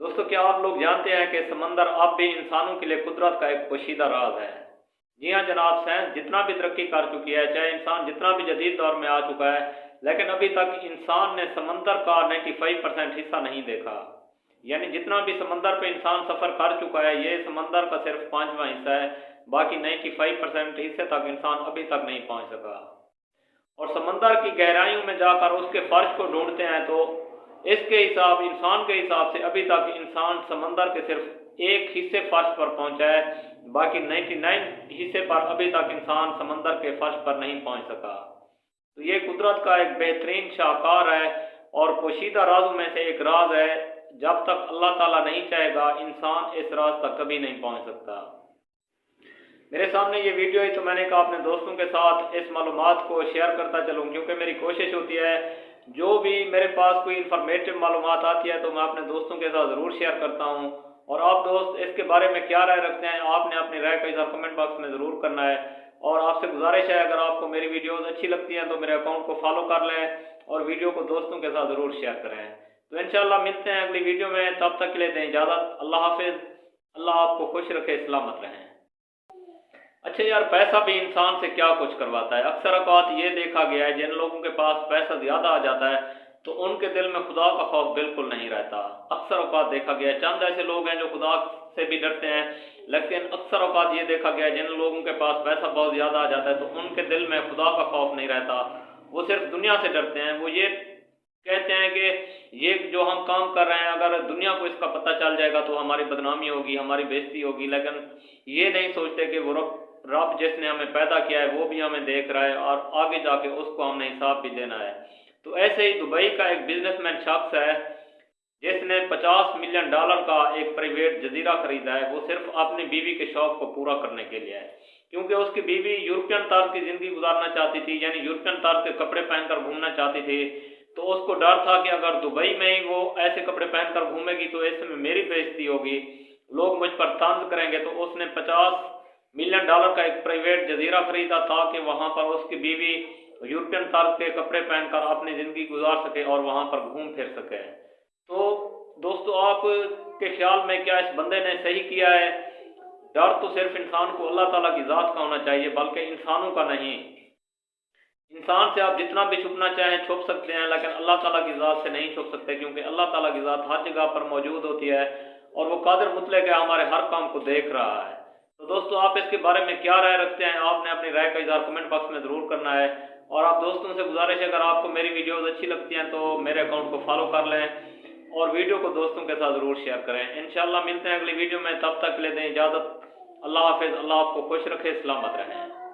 दोस्तों, क्या आप लोग जानते हैं कि समंदर अब भी इंसानों के लिए कुदरत का एक पोशीदा राज है। जी हाँ जनाब, साइंस जितना भी तरक्की कर चुकी है, चाहे इंसान जितना भी जदीद दौर में आ चुका है, लेकिन अभी तक इंसान ने समंदर का 95% हिस्सा नहीं देखा। यानी जितना भी समंदर पे इंसान सफ़र कर चुका है, ये समंदर का सिर्फ 5वां हिस्सा है। बाकी 95% हिस्से तक इंसान अभी तक नहीं पहुँच सका। और समंदर की गहराइयों में जाकर उसके फर्श को ढूंढते हैं तो इसके हिसाब इंसान के हिसाब से अभी तक इंसान समंदर के सिर्फ एक हिस्से फर्श पर पहुंचा है। बाकी 99 हिस्से पर अभी तक इंसान समंदर के फर्श पर नहीं पहुंच सका। तो ये कुदरत का एक बेहतरीन शाहकार है और पोशीदा राजों में से एक राज है। जब तक अल्लाह ताला नहीं चाहेगा, इंसान इस राज तक कभी नहीं पहुंच सकता। मेरे सामने ये वीडियो है तो मैंने कहा अपने दोस्तों के साथ इस मालूमात को शेयर करता चलूँ, क्योंकि मेरी कोशिश होती है जो भी मेरे पास कोई इन्फॉर्मेटिव मालूमात आती है तो मैं अपने दोस्तों के साथ ज़रूर शेयर करता हूँ। और आप दोस्त इसके बारे में क्या राय रखते हैं, आपने अपनी राय का इज़हार कमेंट बॉक्स में ज़रूर करना है। और आपसे गुजारिश है, अगर आपको मेरी वीडियोज़ अच्छी लगती हैं तो मेरे अकाउंट को फॉलो कर लें और वीडियो को दोस्तों के साथ ज़रूर शेयर करें। तो इंशाल्लाह मिलते हैं अगली वीडियो में, तब तक के लिए दें इजाज़त। अल्लाह हाफिज़। अल्लाह आपको खुश रखे, सलामत रहें। अच्छा यार, पैसा भी इंसान से क्या कुछ करवाता है। अक्सर औक़ात ये देखा गया है, जिन लोगों के पास पैसा ज़्यादा आ जाता है तो उनके दिल में खुदा का खौफ बिल्कुल नहीं रहता। अक्सर औक़ात देखा गया है, चंद ऐसे लोग हैं जो खुदा से भी डरते हैं, लेकिन अक्सर औक़ात ये देखा गया है जिन लोगों के पास पैसा बहुत ज़्यादा आ जाता है तो उनके दिल में खुदा का खौफ नहीं रहता। वो सिर्फ दुनिया से डरते हैं। वो ये कहते हैं कि ये जो हम काम कर रहे हैं, अगर दुनिया को इसका पता चल जाएगा तो हमारी बदनामी होगी, हमारी बेइज्जती होगी। लेकिन ये नहीं सोचते कि वो रब जिसने हमें पैदा किया है वो भी हमें देख रहा है और आगे जाके उसको हमने हिसाब भी देना है। तो ऐसे ही दुबई का एक बिजनेसमैन शख्स है जिसने $50 मिलियन का एक प्राइवेट जजीरा खरीदा है। वो सिर्फ अपनी बीवी के शौक को पूरा करने के लिए है, क्योंकि उसकी बीवी यूरोपियन तर्ज की ज़िंदगी गुजारना चाहती थी, यानी यूरोपियन तर्ज के कपड़े पहनकर घूमना चाहती थी। तो उसको डर था कि अगर दुबई में ही वो ऐसे कपड़े पहनकर घूमेगी तो ऐसे में मेरी बेइज्जती होगी, लोग मुझ पर तंज करेंगे। तो उसने $50 मिलियन का एक प्राइवेट जजीरा खरीदा ताकि वहां पर उसकी बीवी यूरोपियन तर्ज के कपड़े पहनकर अपनी ज़िंदगी गुजार सके और वहां पर घूम फिर सके। तो दोस्तों, आप के ख्याल में क्या इस बंदे ने सही किया है? डर तो सिर्फ इंसान को अल्लाह ताला की ज़ात का होना चाहिए, बल्कि इंसानों का नहीं। इंसान से आप जितना भी छुपना चाहें छुप सकते हैं, लेकिन अल्लाह ताला की ज़ात से नहीं छुप सकते, क्योंकि अल्लाह ताला की ज़ात हर जगह पर मौजूद होती है और वो कादिर मुतलक है, हमारे हर काम को देख रहा है। तो दोस्तों, आप इसके बारे में क्या राय रखते हैं? आपने अपनी राय का इज़हार कमेंट बॉक्स में ज़रूर करना है। और आप दोस्तों से गुजारिश है, अगर आपको मेरी वीडियोज़ अच्छी लगती हैं तो मेरे अकाउंट को फॉलो कर लें और वीडियो को दोस्तों के साथ ज़रूर शेयर करें। इंशाल्लाह मिलते हैं अगली वीडियो में, तब तक के लिए दें इजाज़त। अल्लाह हाफिज़। अल्लाह आपको खुश रखे, सलामत रहें।